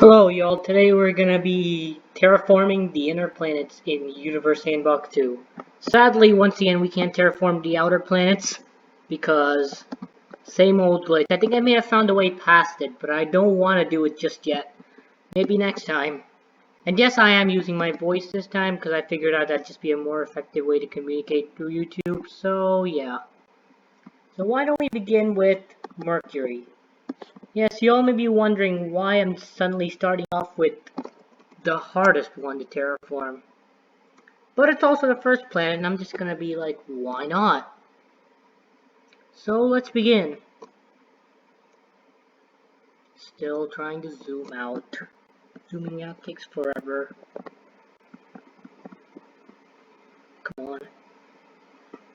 Hello y'all, today we're gonna be terraforming the inner planets in Universe Sandbox 2. Sadly, once again, we can't terraform the outer planets because same old glitch. I think I may have found a way past it, but I don't want to do it just yet. Maybe next time. And yes, I am using my voice this time because I figured out that'd just be a more effective way to communicate through YouTube, so yeah. So why don't we begin with Mercury? Yes, you all may be wondering why I'm suddenly starting off with the hardest one to terraform. But it's also the first planet, and I'm just gonna be like, why not? So let's begin. Still trying to zoom out. Zooming out takes forever. Come on.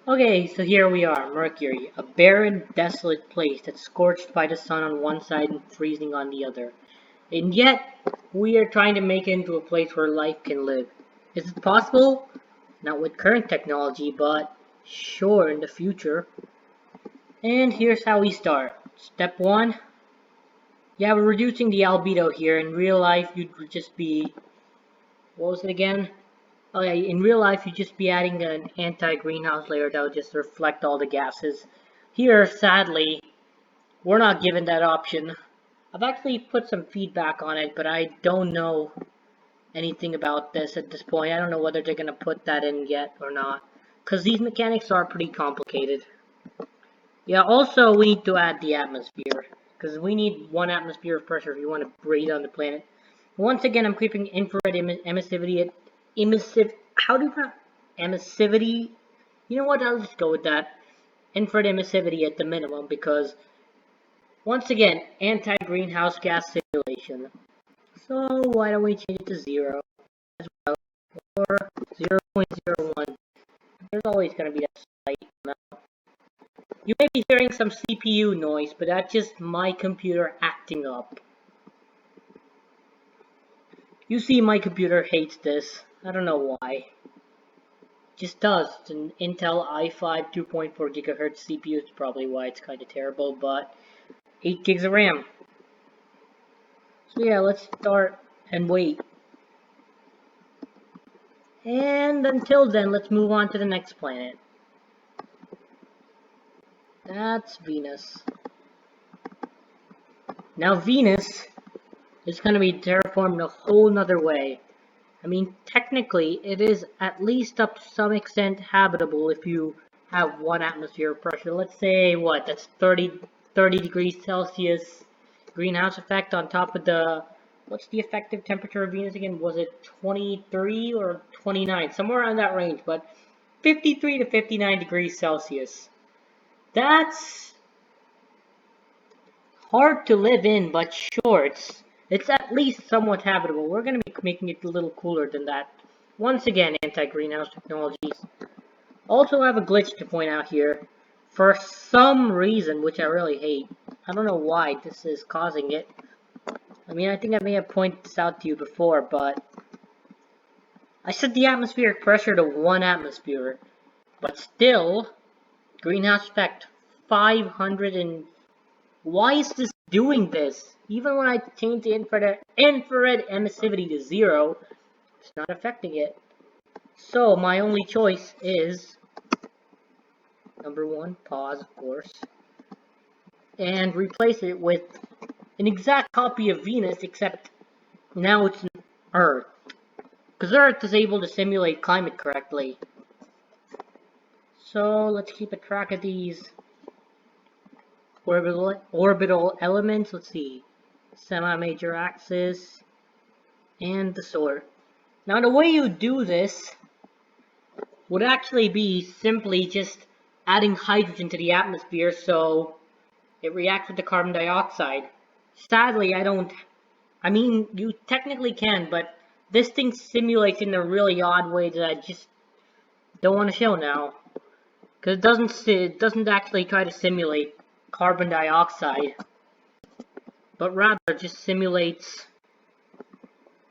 Okay, so here we are, Mercury, a barren, desolate place that's scorched by the sun on one side and freezing on the other. And yet, we are trying to make it into a place where life can live. Is it possible? Not with current technology, but sure in the future. And here's how we start. Step 1. Yeah, we're reducing the albedo here. In real life, you'd just be... What was it again? Oh yeah, in real life, you'd just be adding an anti-greenhouse layer that would just reflect all the gases. Here, sadly, we're not given that option. I've actually put some feedback on it, but I don't know anything about this at this point. I don't know whether they're going to put that in yet or not, because these mechanics are pretty complicated. Yeah, also we need to add the atmosphere, because we need 1 atmosphere of pressure if you want to breathe on the planet. Once again, I'm keeping infrared emissivity at emissivity? You know what, I'll just go with that. Infrared emissivity at the minimum, because once again, anti-greenhouse gas simulation. So why don't we change it to 0 as well, or 0.01. There's always going to be that slight amount. You may be hearing some CPU noise, but that's just my computer acting up. You see, my computer hates this. I don't know why. It just does. It's an Intel i5 2.4 GHz CPU. It's probably why it's kind of terrible, but 8 gigs of RAM. So yeah, let's start and wait. And until then, let's move on to the next planet. That's Venus. Now Venus is going to be terraformed a whole nother way. I mean, technically, it is at least up to some extent habitable if you have 1 atmosphere of pressure. Let's say, what, that's 30 degrees Celsius greenhouse effect on top of the... What's the effective temperature of Venus again? Was it 23 or 29? Somewhere around that range, but 53 to 59 degrees Celsius. That's hard to live in, but sure, it's at least somewhat habitable. We're going to be making it a little cooler than that. Once again, anti-greenhouse technologies. Also have a glitch to point out here. For some reason, which I really hate, I don't know why this is causing it. I mean, I think I may have pointed this out to you before, but I set the atmospheric pressure to 1 atmosphere, but still, greenhouse effect 500 and... Why is this doing this? Even when I change the infrared emissivity to 0, it's not affecting it. So my only choice is number 1, pause, of course, and replace it with an exact copy of Venus, except now it's an Earth, because Earth is able to simulate climate correctly. So let's keep a track of these orbital elements. Let's see, semi-major axis and the solar. Now the way you do this would actually be simply just adding hydrogen to the atmosphere so it reacts with the carbon dioxide. Sadly, I mean, you technically can, but this thing simulates in a really odd way that I just don't want to show now. Because it doesn't actually try to simulate carbon dioxide, but rather just simulates,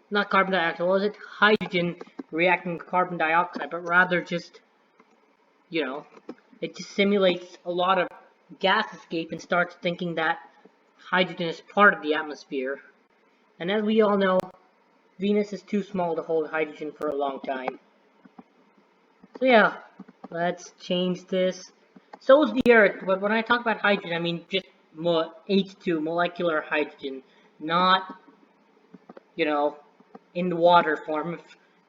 not carbon dioxide, what was it? Hydrogen reacting with carbon dioxide, but rather just, you know, it just simulates a lot of gas escape and starts thinking that hydrogen is part of the atmosphere. And as we all know, Venus is too small to hold hydrogen for a long time. So yeah, let's change this. So is the Earth, but when I talk about hydrogen, I mean just H2, molecular hydrogen, not, you know, in the water form. If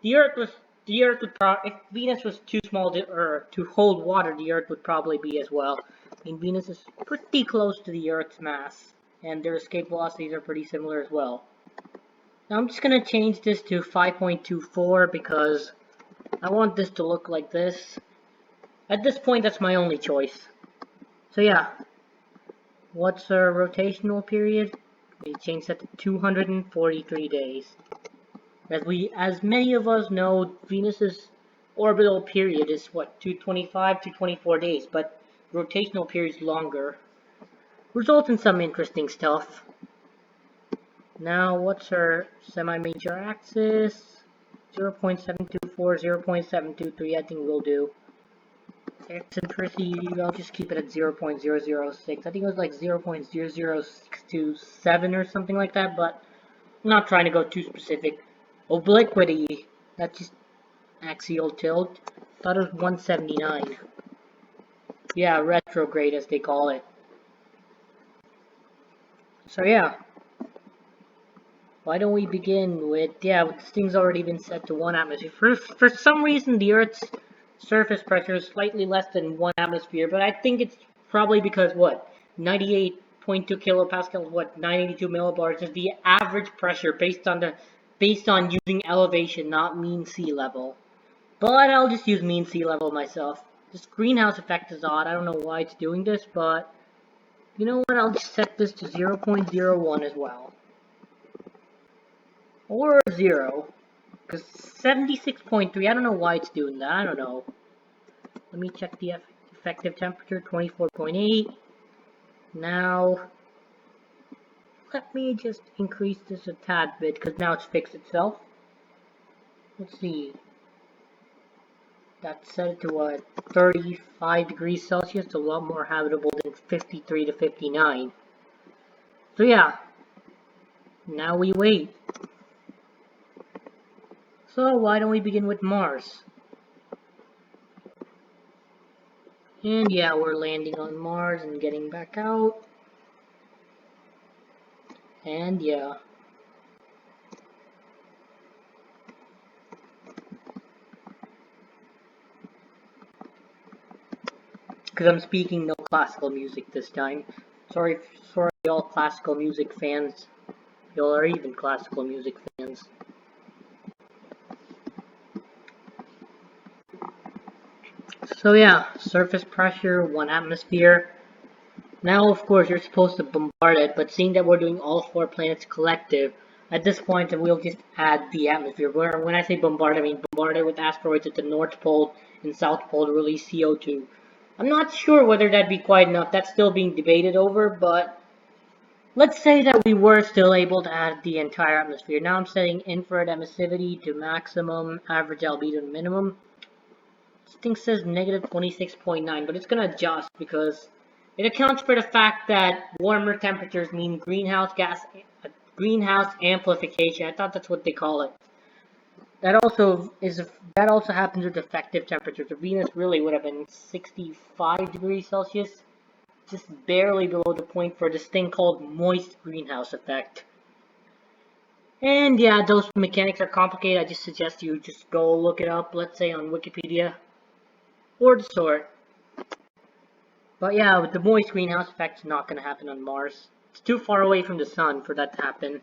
the Earth was, if Venus was too small to hold water, the Earth would probably be as well. I mean, Venus is pretty close to the Earth's mass, and their escape velocities are pretty similar as well. Now I'm just gonna change this to 5.24 because I want this to look like this. At this point, that's my only choice. So yeah, what's our rotational period? We change that to 243 days. As many of us know, Venus's orbital period is what, 225 to 24 days, but rotational period is longer. Results in some interesting stuff. Now, what's our semi-major axis? 0.724, 0.723, I think we'll do. Eccentricity, I'll just keep it at 0.006. I think it was like 0.00627 or something like that, but I'm not trying to go too specific. Obliquity, that's just axial tilt. Thought it was 179. Yeah, retrograde as they call it. So yeah, why don't we begin with, yeah, this thing's already been set to 1 atmosphere. For some reason, the Earth's surface pressure is slightly less than 1 atmosphere, but I think it's probably because, what, 98.2 kilopascals, what, 982 millibars is the average pressure based on using elevation, not mean sea level. But I'll just use mean sea level myself. This greenhouse effect is odd. I don't know why it's doing this, but you know what? I'll just set this to 0.01 as well. Or 0. Because 76.3, I don't know why it's doing that. I don't know. Let me check the effective temperature, 24.8. Now, let me just increase this a tad bit, because now it's fixed itself. Let's see. That's set to what, 35 degrees Celsius, a lot more habitable than 53 to 59. So yeah, now we wait. So why don't we begin with Mars? And yeah, we're landing on Mars and getting back out. And yeah. Because I'm speaking no classical music this time. Sorry all classical music fans. Y'all are even classical music fans. So yeah, surface pressure, 1 atmosphere. Now, of course, you're supposed to bombard it, but seeing that we're doing all 4 planets collective, at this point, we'll just add the atmosphere. When I say bombard, I mean bombard it with asteroids at the North Pole and South Pole to release CO2. I'm not sure whether that'd be quite enough. That's still being debated over, but let's say that we were still able to add the entire atmosphere. Now I'm setting infrared emissivity to maximum, average albedo to minimum. This thing says negative 26.9, but it's going to adjust because it accounts for the fact that warmer temperatures mean greenhouse amplification. I thought that's what they call it. That also happens with effective temperatures. The Venus really would have been 65 degrees Celsius, just barely below the point for this thing called moist greenhouse effect. And yeah, those mechanics are complicated. I just suggest you just go look it up, let's say on Wikipedia or the sort. But yeah, with the moist greenhouse effect, it's not going to happen on Mars. It's too far away from the sun for that to happen.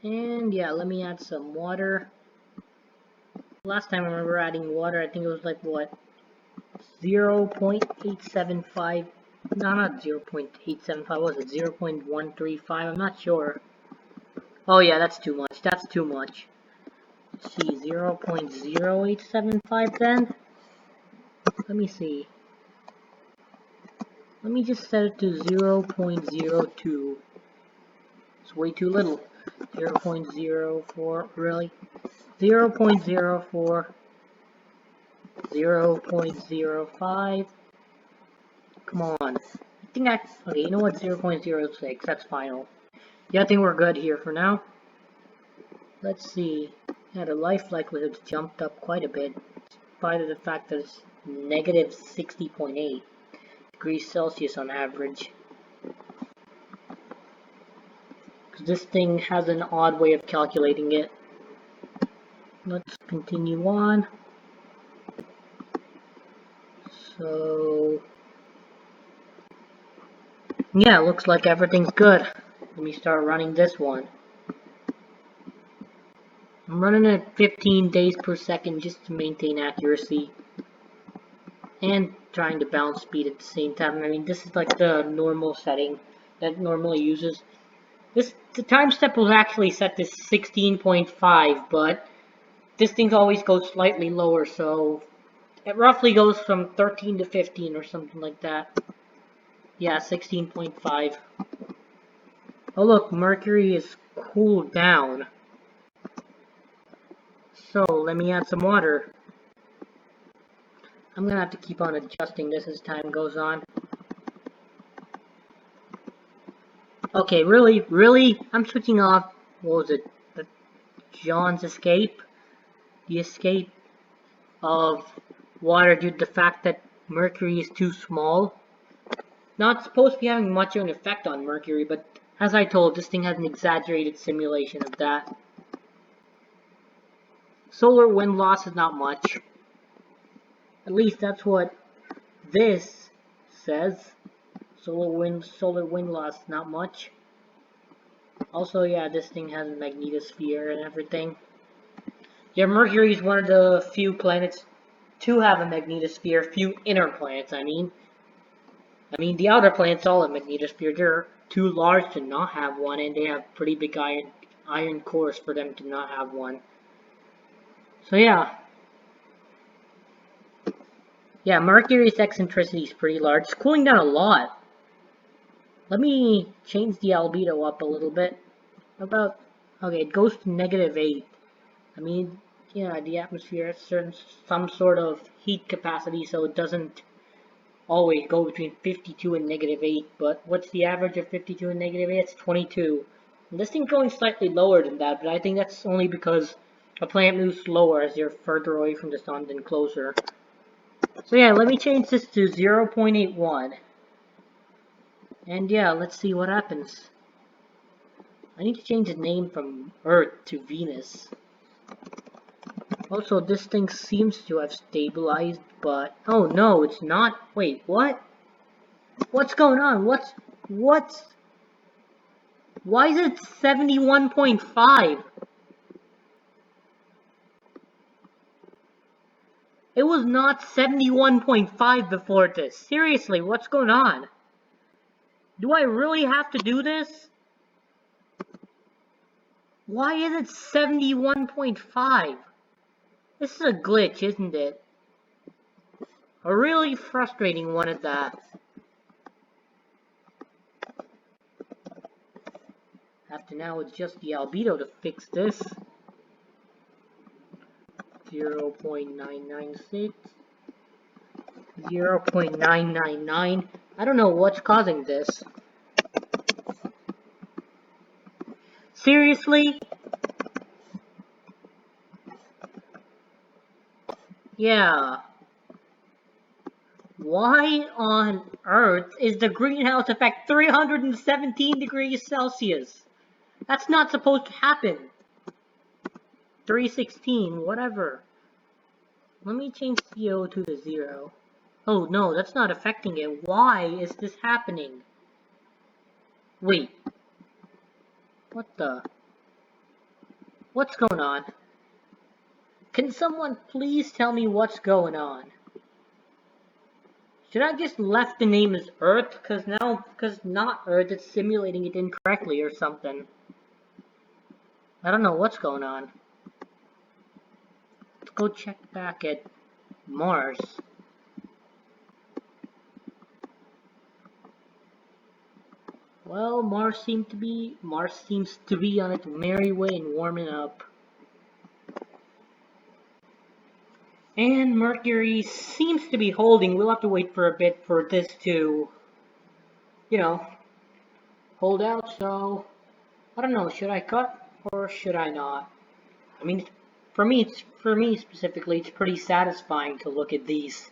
And yeah, let me add some water. Last time I remember adding water, I think it was like, what, 0.875, no, not 0.875, was it 0.135, I'm not sure. Oh yeah, that's too much, Let's see, 0.0875 then? Let me see. Let me just set it to 0.02. It's way too little. 0.04, really? 0.04, 0.05. Come on. think that's okay. You know what? 0.06. That's final. Yeah, I think we're good here for now. Let's see. Yeah, the life likelihood's jumped up quite a bit, despite of the fact that it's negative 60.8 degrees Celsius on average. Because this thing has an odd way of calculating it. Let's continue on. So, yeah, looks like everything's good. Let me start running this one. I'm running at 15 days per second just to maintain accuracy. And trying to bounce speed at the same time. I mean, this is like the normal setting that normally uses. The time step was actually set to 16.5, but this thing always goes slightly lower, so it roughly goes from 13 to 15 or something like that. Yeah, 16.5. Oh look, Mercury is cooled down. So, let me add some water. I'm gonna have to keep on adjusting this as time goes on. Okay, really? I'm switching off, what was it? John's escape? The escape of water due to the fact that Mercury is too small. Not supposed to be having much of an effect on Mercury, but as I told, this thing has an exaggerated simulation of that. Solar wind loss is not much. At least that's what this says. Solar wind loss, not much. Also, yeah, this thing has a magnetosphere and everything. Yeah, Mercury is one of the few planets to have a magnetosphere. Few inner planets, I mean. The outer planets all have magnetosphere. They're too large to not have one, and they have pretty big iron cores for them to not have one. So yeah. Yeah, Mercury's eccentricity is pretty large. It's cooling down a lot. Let me change the albedo up a little bit. About, okay, it goes to -8. I mean, yeah, the atmosphere has some sort of heat capacity, so it doesn't always go between 52 and -8. But what's the average of 52 and -8? It's 22. And this thing's going slightly lower than that, but I think that's only because a planet moves slower as you're further away from the sun than closer. So yeah, let me change this to 0.81. And yeah, let's see what happens. I need to change the name from Earth to Venus. Also, this thing seems to have stabilized, but... Oh no, it's not. Wait, what? What's going on? What's... Why is it 71.5? It was not 71.5 before this. Seriously, what's going on? Do I really have to do this? Why is it 71.5? This is a glitch, isn't it? A really frustrating one at that. Have to now adjust the albedo to fix this. 0.996. 0.999. I don't know what's causing this. Seriously? Yeah. Why on earth is the greenhouse effect 317 degrees Celsius? That's not supposed to happen. 316, whatever. Let me change CO2 to 0. Oh no, that's not affecting it. Why is this happening? Wait. What the? What's going on? Can someone please tell me what's going on? Should I just left the name as Earth? Because not Earth, it's simulating it incorrectly or something. I don't know what's going on. Let's go check back at Mars. Well, Mars seems to be on its merry way and warming up. And Mercury seems to be holding. We'll have to wait for a bit for this to you know, hold out. So I don't know, should I cut or should I not? I mean, for me specifically, it's pretty satisfying to look at these.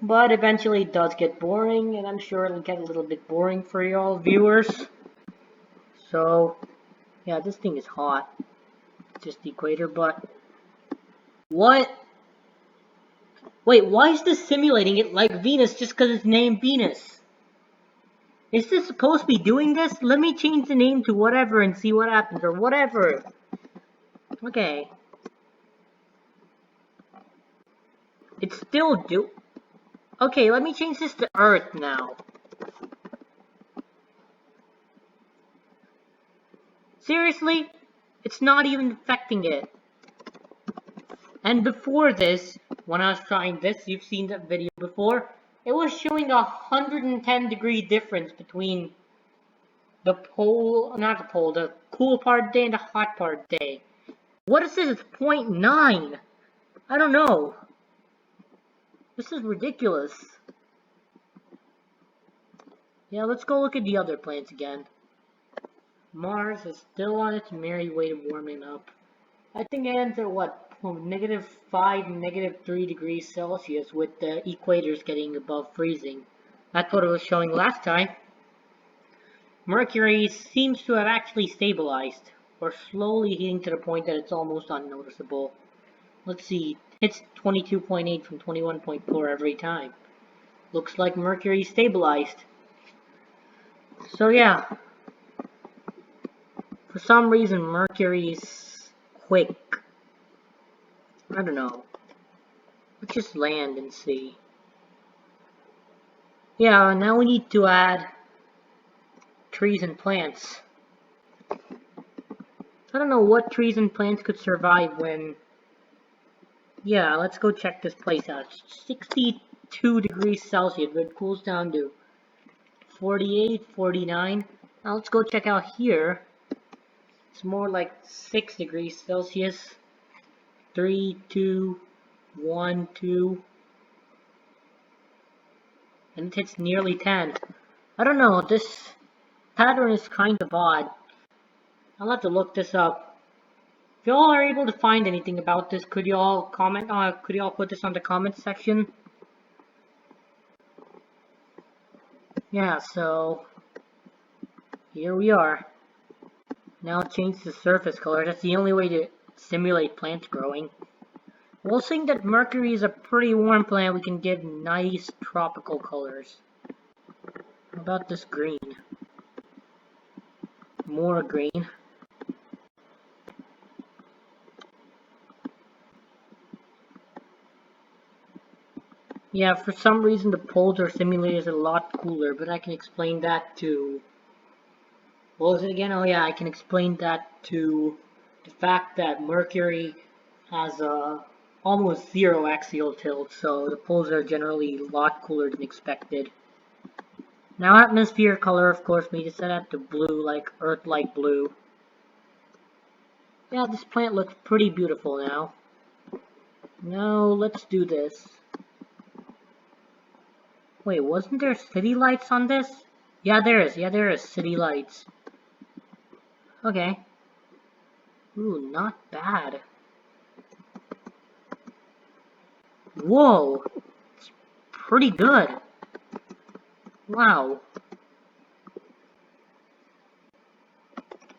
But eventually it does get boring, and I'm sure it'll get a little bit boring for y'all viewers. So, yeah, this thing is hot. Just the equator, but... What? Wait, why is this simulating it like Venus just because it's named Venus? Is this supposed to be doing this? Let me change the name to whatever and see what happens, or whatever. Okay. It's still Okay, let me change this to Earth now. Seriously? It's not even affecting it. And before this, when I was trying this, you've seen that video before, it was showing a 110-degree difference between the the cool part of the day and the hot part of the day. What is this? It's 0.9. I don't know. This is ridiculous. Yeah, let's go look at the other planets again. Mars is still on its merry way to warming up. I think it ends at what? -5, -3 degrees Celsius with the equators getting above freezing. That's what it was showing last time. Mercury seems to have actually stabilized, or slowly heating to the point that it's almost unnoticeable. Let's see, it's 22.8 from 21.4 every time. Looks like Mercury stabilized. So yeah, for some reason Mercury's quick. I don't know. Let's just land and see. Yeah, now we need to add trees and plants. I don't know what trees and plants could survive when... Yeah, let's go check this place out. 62 degrees Celsius, but it cools down to 48, 49. Now let's go check out here. It's more like 6 degrees Celsius. 3, 2, 1, 2. And it hits nearly 10. I don't know, this pattern is kind of odd. I'll have to look this up. If y'all are able to find anything about this, could y'all comment? Could y'all put this on the comment section? Yeah, so here we are. Now change the surface color. That's the only way to simulate plants growing. Well, seeing that Mercury is a pretty warm planet, we can get nice tropical colors. How about this green? More green. Yeah, for some reason the poles are simulated a lot cooler, but I can explain that to... What was it again? Oh yeah, I can explain that to the fact that Mercury has almost zero axial tilt, so the poles are generally a lot cooler than expected. Now atmosphere color, of course, we just set that to blue, like Earth-like blue. Yeah, this plant looks pretty beautiful now. Now, let's do this. Wait, wasn't there city lights on this? Yeah, there is. Yeah, there is city lights. Okay. Ooh, not bad. Whoa! It's pretty good. Wow.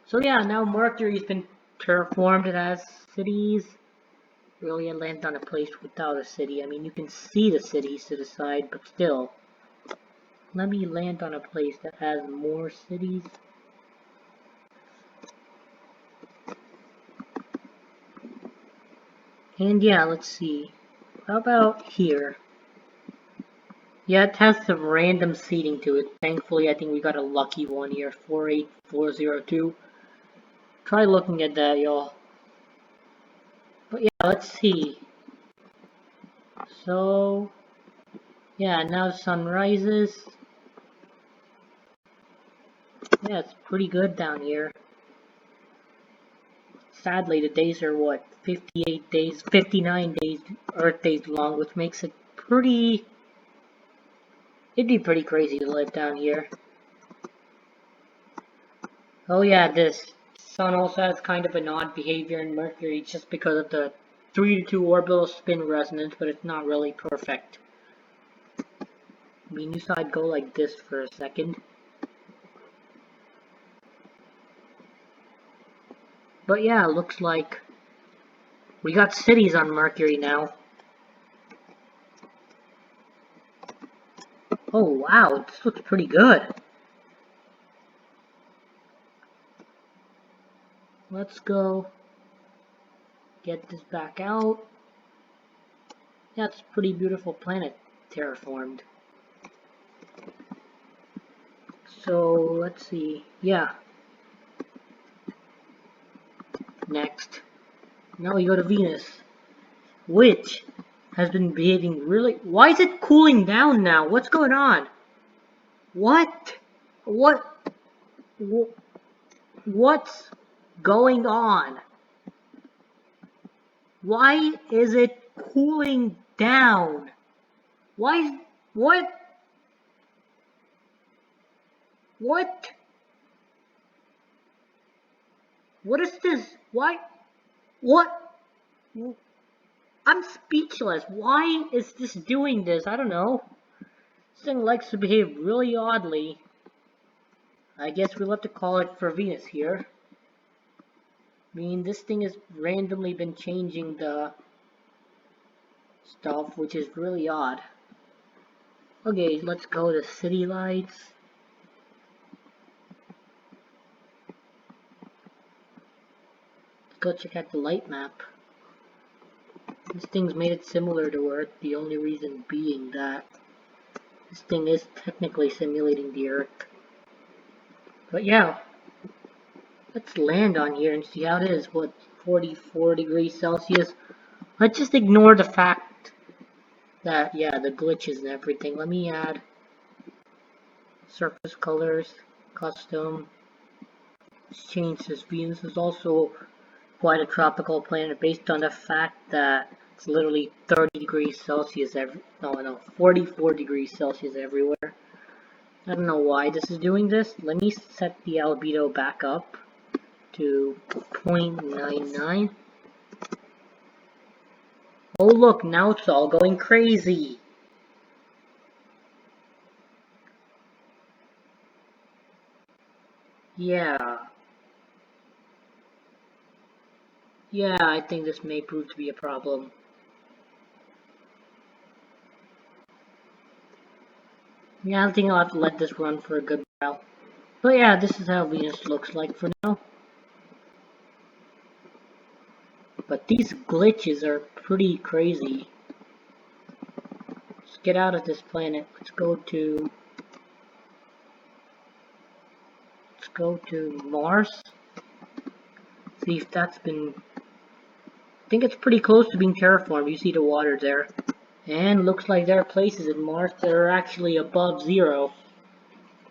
So yeah, now Mercury's been terraformed. It has cities. Really, I land on a place without a city. I mean, you can see the cities to the side, but still. Let me land on a place that has more cities. And yeah, let's see. How about here? Yeah, it has some random seating to it. Thankfully, I think we got a lucky one here. 48402. Try looking at that, y'all. But yeah, let's see. So, yeah, now the sun rises. Yeah, it's pretty good down here. Sadly, the days are what, 58 days, 59 days, Earth days long, which makes it pretty It'd be pretty crazy to live down here. Oh yeah, this sun also has kind of an odd behavior in Mercury just because of the 3 to 2 orbital spin resonance, but it's not really perfect. I mean, so I'd go like this for a second. But yeah, looks like we got cities on Mercury now. Oh wow, this looks pretty good. Let's go get this back out. Yeah, it's a pretty beautiful planet terraformed. So let's see. Yeah. Next. Now we go to Venus, which has been behaving really. Why is it cooling down now? What's going on? What? What? What's going on? Why is it cooling down? Why? What? What? What is this? Why? What? I'm speechless. Why is this doing this? I don't know. This thing likes to behave really oddly. I guess we'll have to call it for Venus here. I mean, this thing has randomly been changing the stuff, which is really odd. Okay, let's go to city lights. Let's go check out the light map. This thing's made it similar to Earth, the only reason being that this thing is technically simulating the Earth. But yeah, let's land on here and see how it is. What, 44 degrees Celsius? Let's just ignore the fact that, yeah, the glitches and everything. Let me add surface colors, custom. Let's change this. Venus is also quite a tropical planet based on the fact that it's literally 30 degrees Celsius 44 degrees Celsius everywhere. I don't know why this is doing this. Let me set the albedo back up to 0.99. Oh look, now it's all going crazy. Yeah. Yeah, I think this may prove to be a problem. Yeah, I think I'll have to let this run for a good while. But yeah, this is how Venus looks like for now. But these glitches are pretty crazy. Let's get out of this planet. Let's go to Mars. See if that's been. I think it's pretty close to being terraformed. You see the water there. And looks like there are places in Mars that are actually above 0.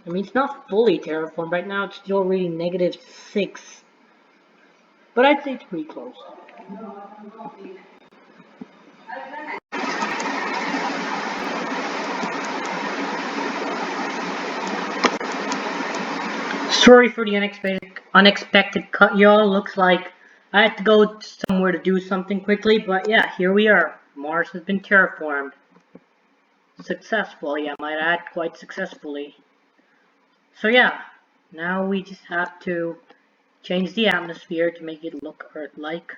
I mean, it's not fully terraformed. Right now it's still reading -6. But I'd say it's pretty close. Sorry for the unexpected cut, y'all. Looks like I had to go somewhere to do something quickly. But yeah, here we are. Mars has been terraformed. Successfully, I might add, quite successfully. So yeah, now we just have to change the atmosphere to make it look Earth-like.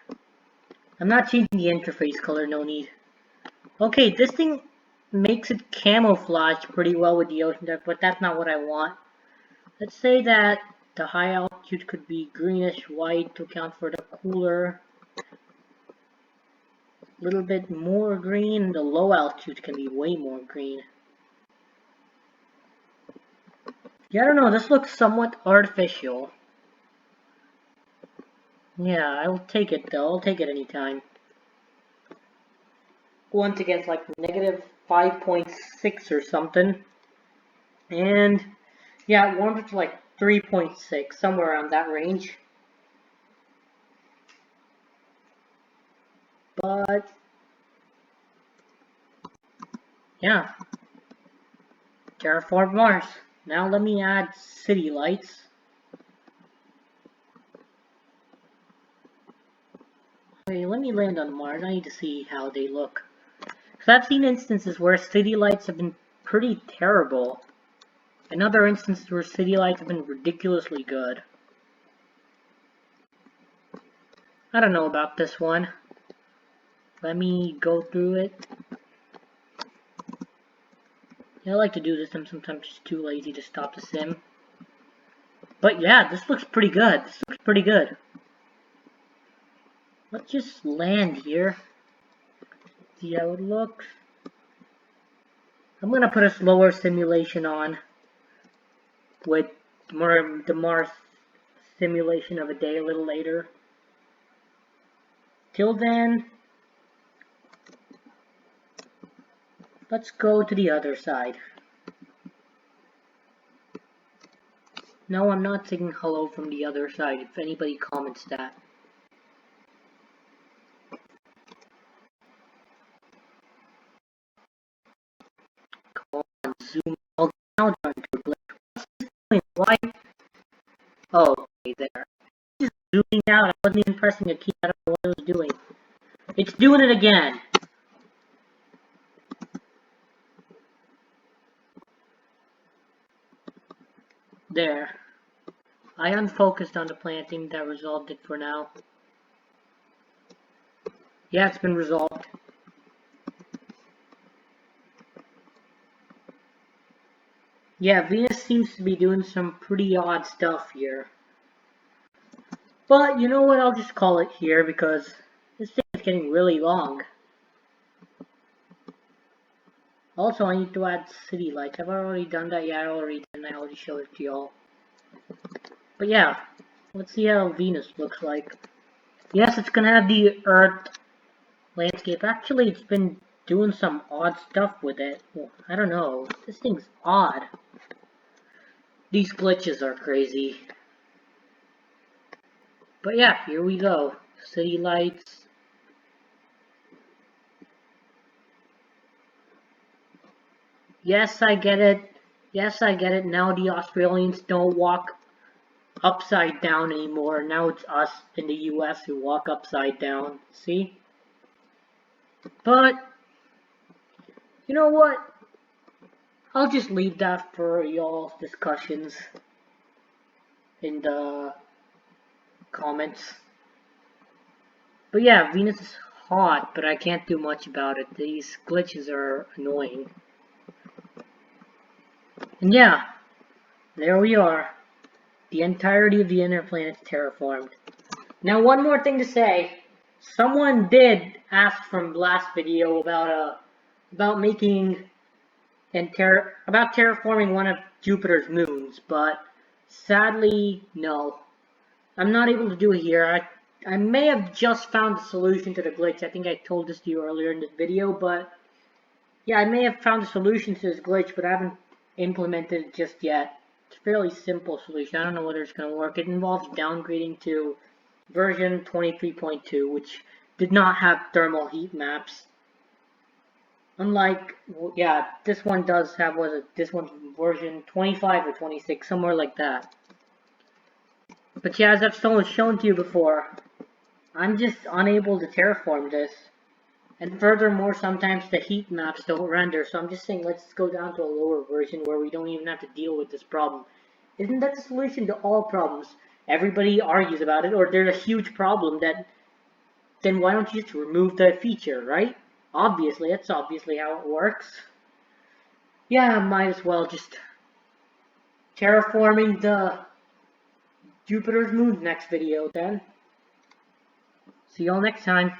I'm not changing the interface color, no need. Okay, this thing makes it camouflage pretty well with the ocean depth, but that's not what I want. Let's say that the high altitude could be greenish white to account for the cooler. A little bit more green, the low altitude can be way more green. Yeah, I don't know, this looks somewhat artificial. Yeah, I'll take it though, I'll take it anytime. Once again, it's like -5.6 or something. And yeah, it warmed up to like 3.6, somewhere around that range. But yeah, Terraform Mars. Now let me add city lights. Okay, let me land on Mars. I need to see how they look. Because I've seen instances where city lights have been pretty terrible. And other instances where city lights have been ridiculously good. I don't know about this one. Let me go through it. Yeah, I like to do this. I'm sometimes just too lazy to stop the sim. But yeah, this looks pretty good. This looks pretty good. Let's just land here. See how it looks. I'm gonna put a slower simulation on with the Mars simulation of a day a little later. Till then, let's go to the other side. No, I'm not saying hello from the other side, if anybody comments that. Come on, zoom all down onto a glitch. What's this doing? Why? Oh, okay, there. Just zooming out. I wasn't even pressing a key. I don't know what it was doing. It's doing it again. There. I unfocused on the planting. That resolved it for now. Yeah, it's been resolved. Yeah, Venus seems to be doing some pretty odd stuff here. But you know what, I'll just call it here because this thing is getting really long. Also, I need to add city lights. Have I already done that? Yeah, I already did, and I already showed it to y'all. But yeah, let's see how Venus looks like. Yes, it's gonna have the Earth landscape. Actually, it's been doing some odd stuff with it. Well, I don't know. This thing's odd. These glitches are crazy. But yeah, here we go. City lights. Yes, I get it. Yes, I get it. Now the Australians don't walk upside down anymore. Now it's us in the US who walk upside down. See? But, you know what? I'll just leave that for y'all's discussions in the comments. But yeah, Venus is hot, but I can't do much about it. These glitches are annoying. And yeah, there we are. The entirety of the inner planet's terraformed. Now, one more thing to say. Someone did ask from last video about making about terraforming one of Jupiter's moons, but sadly, no. I'm not able to do it here. I may have just found the solution to the glitch. I think I told this to you earlier in this video, but yeah, I may have found a solution to this glitch, but I haven't implemented it just yet. It's a fairly simple solution. I don't know whether it's going to work. It involves downgrading to version 23.2, which did not have thermal heat maps. Unlike, yeah, this one does have, this one's version 25 or 26, somewhere like that. But yeah, as I've shown to you before, I'm just unable to terraform this. And furthermore, sometimes the heat maps don't render, so I'm just saying let's go down to a lower version where we don't even have to deal with this problem. Isn't that the solution to all problems? Everybody argues about it, or there's a huge problem then why don't you just remove the feature, right? Obviously, that's obviously how it works. Yeah, might as well just terraforming the Jupiter's moon next video then. See y'all next time.